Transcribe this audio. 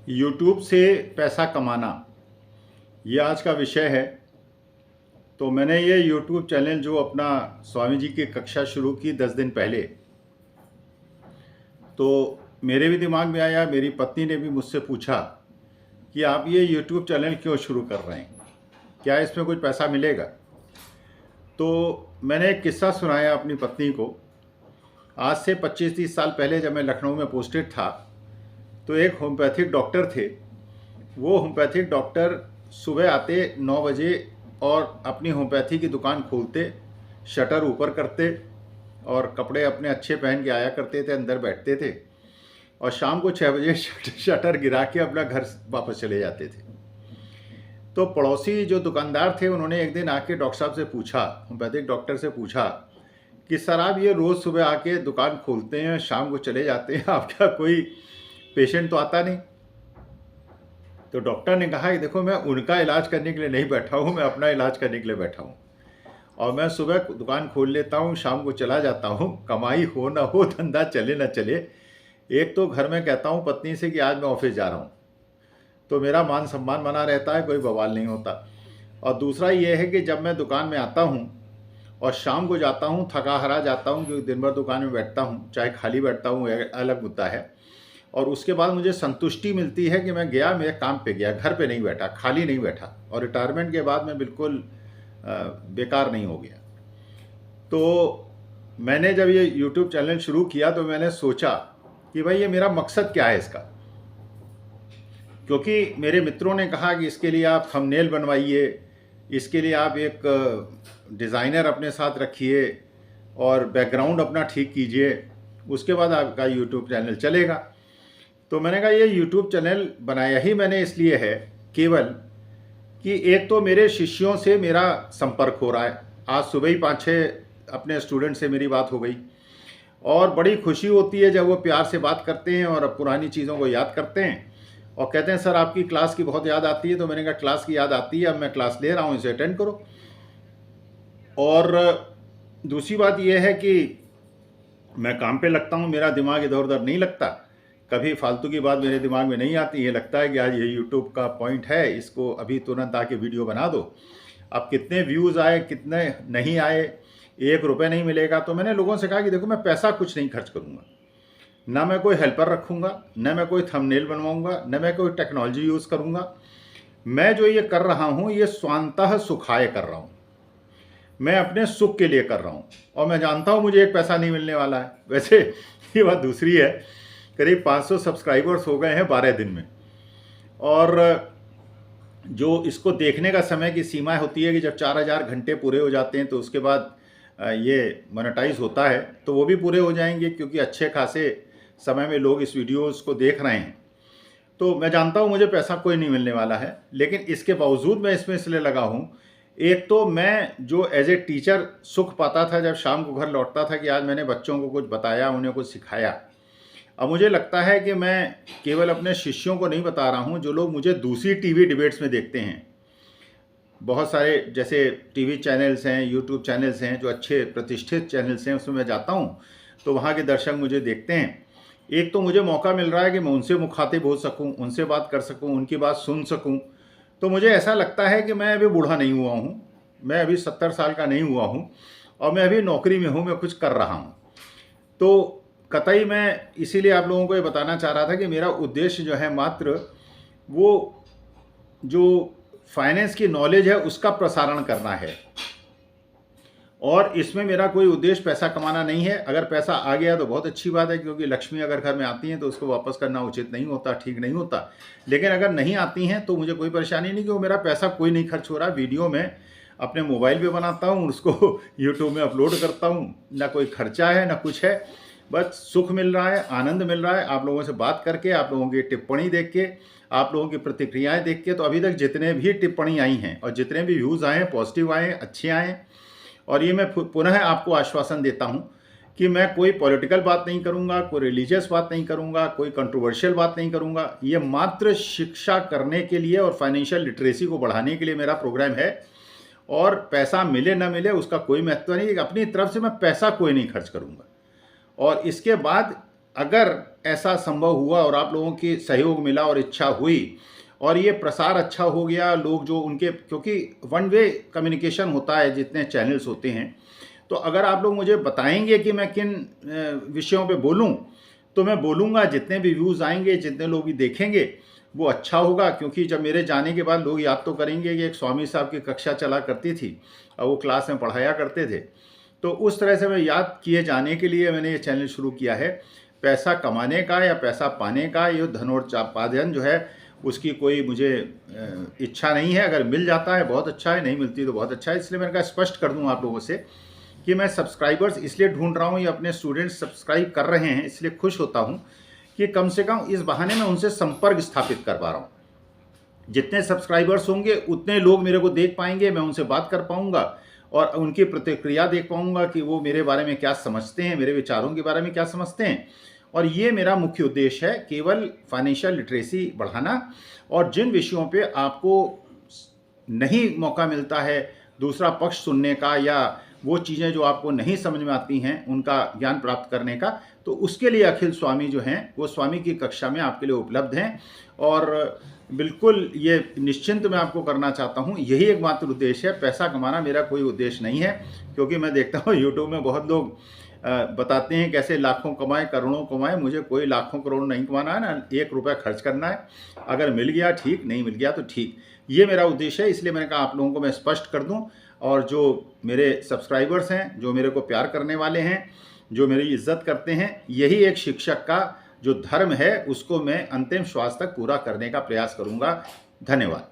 YouTube से पैसा कमाना, ये आज का विषय है। तो मैंने ये यूट्यूब चैनल जो अपना स्वामी जी की कक्षा शुरू की 10 दिन पहले, तो मेरे भी दिमाग में आया, मेरी पत्नी ने भी मुझसे पूछा कि आप ये यूट्यूब चैनल क्यों शुरू कर रहे हैं, क्या इसमें कुछ पैसा मिलेगा। तो मैंने एक किस्सा सुनाया अपनी पत्नी को। आज से 25-30 साल पहले जब मैं लखनऊ में पोस्टेड था, तो एक होम्योपैथिक डॉक्टर थे। वो होम्योपैथिक डॉक्टर सुबह आते 9 बजे और अपनी होम्योपैथी की दुकान खोलते, शटर ऊपर करते और कपड़े अपने अच्छे पहन के आया करते थे, अंदर बैठते थे और शाम को 6 बजे शटर गिरा के अपना घर वापस चले जाते थे। तो पड़ोसी जो दुकानदार थे, उन्होंने एक दिन आके डॉक्टर साहब से पूछा, होम्योपैथिक डॉक्टर से पूछा कि सर आप ये रोज़ सुबह आके दुकान खोलते हैं, शाम को चले जाते हैं, आपका कोई पेशेंट तो आता नहीं। तो डॉक्टर ने कहा कि देखो, मैं उनका इलाज करने के लिए नहीं बैठा हूँ, मैं अपना इलाज करने के लिए बैठा हूँ। और मैं सुबह दुकान खोल लेता हूँ, शाम को चला जाता हूँ, कमाई हो ना हो, धंधा चले ना चले। एक तो घर में कहता हूँ पत्नी से कि आज मैं ऑफिस जा रहा हूँ, तो मेरा मान सम्मान बना रहता है, कोई बवाल नहीं होता। और दूसरा ये है कि जब मैं दुकान में आता हूँ और शाम को जाता हूँ, थका हारा जाता हूँ, क्योंकि दिन भर दुकान में बैठता हूँ, चाहे खाली बैठता हूँ अलग मुद्दा है। और उसके बाद मुझे संतुष्टि मिलती है कि मैं गया, मेरे काम पे गया, घर पे नहीं बैठा, खाली नहीं बैठा। और रिटायरमेंट के बाद मैं बिल्कुल बेकार नहीं हो गया। तो मैंने जब ये यूट्यूब चैनल शुरू किया तो मैंने सोचा कि भाई ये मेरा मकसद क्या है इसका। क्योंकि मेरे मित्रों ने कहा कि इसके लिए आप थंबनेल बनवाइए, इसके लिए आप एक डिज़ाइनर अपने साथ रखिए और बैकग्राउंड अपना ठीक कीजिए, उसके बाद आपका यूट्यूब चैनल चलेगा। तो मैंने कहा ये यूट्यूब चैनल बनाया ही मैंने इसलिए है केवल कि एक तो मेरे शिष्यों से मेरा संपर्क हो रहा है। आज सुबह ही 5-6 अपने स्टूडेंट से मेरी बात हो गई और बड़ी खुशी होती है जब वो प्यार से बात करते हैं और पुरानी चीज़ों को याद करते हैं और कहते हैं सर आपकी क्लास की बहुत याद आती है। तो मैंने कहा क्लास की याद आती है, अब मैं क्लास ले रहा हूँ, इसे अटेंड करो। और दूसरी बात यह है कि मैं काम पे लगता हूँ, मेरा दिमाग इधर उधर नहीं लगता, कभी फालतू की बात मेरे दिमाग में नहीं आती। ये लगता है कि आज ये यूट्यूब का पॉइंट है, इसको अभी तुरंत आके वीडियो बना दो। अब कितने व्यूज़ आए कितने नहीं आए, 1 रुपये नहीं मिलेगा। तो मैंने लोगों से कहा कि देखो, मैं पैसा कुछ नहीं खर्च करूँगा, ना मैं कोई हेल्पर रखूँगा, ना मैं कोई थंबनेल बनवाऊँगा, ना मैं कोई टेक्नोलॉजी यूज़ करूँगा। मैं जो ये कर रहा हूँ ये स्वांतः सुखाय कर रहा हूँ, मैं अपने सुख के लिए कर रहा हूँ। और मैं जानता हूँ मुझे एक पैसा नहीं मिलने वाला है। वैसे ये बात दूसरी है, करीब 500 सब्सक्राइबर्स हो गए हैं 12 दिन में। और जो इसको देखने का समय की सीमा होती है कि जब 4000 घंटे पूरे हो जाते हैं तो उसके बाद ये मोनेटाइज होता है, तो वो भी पूरे हो जाएंगे क्योंकि अच्छे खासे समय में लोग इस वीडियोस को देख रहे हैं। तो मैं जानता हूँ मुझे पैसा कोई नहीं मिलने वाला है, लेकिन इसके बावजूद मैं इसमें इसलिए लगा हूँ। एक तो मैं जो एज ए टीचर सुख पाता था जब शाम को घर लौटता था कि आज मैंने बच्चों को कुछ बताया, उन्हें कुछ सिखाया। अब मुझे लगता है कि मैं केवल अपने शिष्यों को नहीं बता रहा हूँ, जो लोग मुझे दूसरी टीवी डिबेट्स में देखते हैं, बहुत सारे जैसे टीवी चैनल्स हैं, यूट्यूब चैनल्स हैं, जो अच्छे प्रतिष्ठित चैनल्स हैं, उसमें मैं जाता हूँ तो वहाँ के दर्शक मुझे देखते हैं। एक तो मुझे मौका मिल रहा है कि मैं उनसे मुखातिब हो सकूँ, उनसे बात कर सकूँ, उनकी बात सुन सकूँ। तो मुझे ऐसा लगता है कि मैं अभी बूढ़ा नहीं हुआ हूँ, मैं अभी 70 साल का नहीं हुआ हूँ और मैं अभी नौकरी में हूँ, मैं कुछ कर रहा हूँ। तो कतई मैं इसीलिए आप लोगों को ये बताना चाह रहा था कि मेरा उद्देश्य जो है मात्र वो जो फाइनेंस की नॉलेज है उसका प्रसारण करना है। और इसमें मेरा कोई उद्देश्य पैसा कमाना नहीं है। अगर पैसा आ गया तो बहुत अच्छी बात है, क्योंकि लक्ष्मी अगर घर में आती हैं तो उसको वापस करना उचित नहीं होता, ठीक नहीं होता। लेकिन अगर नहीं आती हैं तो मुझे कोई परेशानी नहीं, क्योंकि मेरा पैसा कोई नहीं खर्च हो रहा। वीडियो में अपने मोबाइल पे बनाता हूँ, उसको यूट्यूब में अपलोड करता हूँ, ना कोई खर्चा है ना कुछ है, बस सुख मिल रहा है, आनंद मिल रहा है आप लोगों से बात करके, आप लोगों की टिप्पणी देख के, आप लोगों की प्रतिक्रियाएं देख के। तो अभी तक जितने भी टिप्पणी आई हैं और जितने भी व्यूज़ आए हैं, पॉजिटिव आए हैं, अच्छे आए हैं। और ये मैं पुनः आपको आश्वासन देता हूँ कि मैं कोई पॉलिटिकल बात नहीं करूँगा, कोई रिलीजियस बात नहीं करूँगा, कोई कंट्रोवर्शियल बात नहीं करूँगा। ये मात्र शिक्षा करने के लिए और फाइनेंशियल लिटरेसी को बढ़ाने के लिए मेरा प्रोग्राम है। और पैसा मिले ना मिले उसका कोई महत्व नहीं, अपनी तरफ से मैं पैसा कोई नहीं खर्च करूँगा। और इसके बाद अगर ऐसा संभव हुआ और आप लोगों की सहयोग मिला और इच्छा हुई और ये प्रसार अच्छा हो गया, लोग जो उनके, क्योंकि वन वे कम्युनिकेशन होता है जितने चैनल्स होते हैं, तो अगर आप लोग मुझे बताएंगे कि मैं किन विषयों पे बोलूं, तो मैं बोलूँगा। जितने भी व्यूज़ आएंगे, जितने लोग भी देखेंगे, वो अच्छा होगा। क्योंकि जब मेरे जाने के बाद लोग याद तो करेंगे कि एक स्वामी साहब की कक्षा चला करती थी और वो क्लास में पढ़ाया करते थे। तो उस तरह से मैं याद किए जाने के लिए मैंने ये चैनल शुरू किया है। पैसा कमाने का या पैसा पाने का, ये धनोर्पार्जन जो है उसकी कोई मुझे इच्छा नहीं है। अगर मिल जाता है बहुत अच्छा है, नहीं मिलती तो बहुत अच्छा है। इसलिए मैंने कहा स्पष्ट कर दूँ आप लोगों से कि मैं सब्सक्राइबर्स इसलिए ढूंढ रहा हूँ, ये अपने स्टूडेंट्स सब्सक्राइब कर रहे हैं, इसलिए खुश होता हूँ कि कम से कम इस बहाने मैं उनसे संपर्क स्थापित कर पा रहा हूँ। जितने सब्सक्राइबर्स होंगे उतने लोग मेरे को देख पाएंगे, मैं उनसे बात कर पाऊँगा और उनकी प्रतिक्रिया देख पाऊँगा कि वो मेरे बारे में क्या समझते हैं, मेरे विचारों के बारे में क्या समझते हैं। और ये मेरा मुख्य उद्देश्य है, केवल फाइनेंशियल लिटरेसी बढ़ाना। और जिन विषयों पे आपको नहीं मौका मिलता है दूसरा पक्ष सुनने का, या वो चीज़ें जो आपको नहीं समझ में आती हैं उनका ज्ञान प्राप्त करने का, तो उसके लिए अखिल स्वामी जो हैं वो स्वामी की कक्षा में आपके लिए उपलब्ध हैं। और बिल्कुल ये निश्चिंत मैं आपको करना चाहता हूँ, यही एकमात्र उद्देश्य है। पैसा कमाना मेरा कोई उद्देश्य नहीं है, क्योंकि मैं देखता हूँ यूट्यूब में बहुत लोग बताते हैं कैसे लाखों कमाएं, करोड़ों कमाएं। मुझे कोई लाखों करोड़ नहीं कमाना है, ना 1 रुपया खर्च करना है। अगर मिल गया ठीक, नहीं मिल गया तो ठीक, ये मेरा उद्देश्य है। इसलिए मैंने कहा आप लोगों को मैं स्पष्ट कर दूं। और जो मेरे सब्सक्राइबर्स हैं, जो मेरे को प्यार करने वाले हैं, जो मेरी इज्जत करते हैं, यही एक शिक्षक का जो धर्म है उसको मैं अंतिम श्वास तक पूरा करने का प्रयास करूंगा। धन्यवाद।